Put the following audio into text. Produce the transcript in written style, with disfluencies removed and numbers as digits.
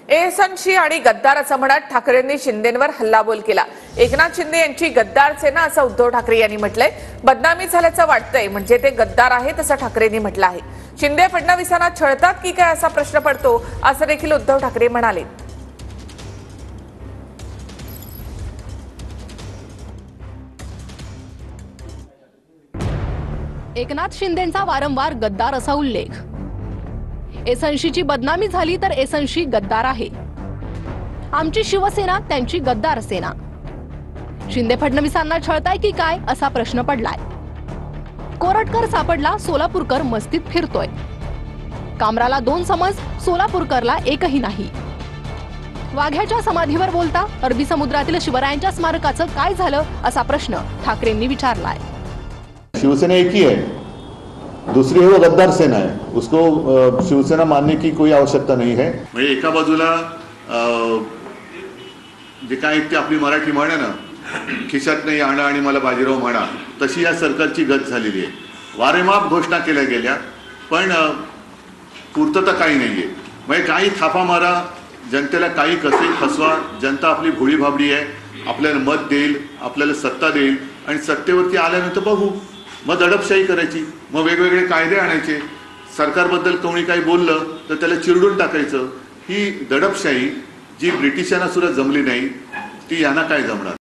एसनशी आणि गद्दार असं म्हणत ठाकरेंनी शिंदेंवर हल्लाबोल केला। एकनाथ शिंदे यांची गद्दार सेना असं उद्धव ठाकरे यांनी म्हटलंय। बदनामी झाल्याचं वाटतंय म्हणजे ते गद्दार आहेत असं ठाकरेंनी म्हटलं आहे। शिंदे फडणवीसांना छळतात की काय असा प्रश्न पडतो असं देखील उद्धव ठाकरे म्हणाले। एकनाथ शिंदेंचा वारंवार गद्दार असा उल्लेख। एसनशीची बदनामी झाली तर एसनशी गद्दार आहे। आमची शिवसेना त्यांची गद्दार सेना। शिंदे फडणवीसांना छळताय की काय असा प्रश्न पडलाय। कोरटकर सापडला, सोलापूरकर मस्तीत फिरतोय। कामराला 2 समज, सोलापूरकरला एकही नाही। वाघ्याच्या समाधीवर बोलता अरबी समुद्रातील शिवरायांच्या स्मारकाचं काय झालं असा प्रश्न ठाकरेंनी विचारलाय। शिवसेना एक ही है, दूसरी है वो गद्दार सेना है। उसको शिवसेना मानने की कोई आवश्यकता नहीं है। म्हणजे एका बाजूला जे काय ते आपली मराठी म्हण आहे ना, खिशात नाही आणा आणि मला बाजीराव म्हणा, तशी या सरकारची गत झालेली आहे। वारेमाप घोषणा केल्या गेल्या पण पूर्तता काही नाहीये। म्हणजे काही थापा मारा, जनतेला काही कसे फसवा, जनता आपली भोळी भाबडी आहे, आपल्याला मत देईल, आपल्याला सत्ता देईल आणि सत्तेवरती आल्यानंतर बघू, मग दडपशाही करायची, मग वेगवेगळे कायदे आणायचे, सरकारबद्दल कोणी काही बोललं तर त्याला चिरडून टाकायचं। ही दडपशाही जी ब्रिटिशांना सुद्धा जमली नाही ती यांना काय जमणार।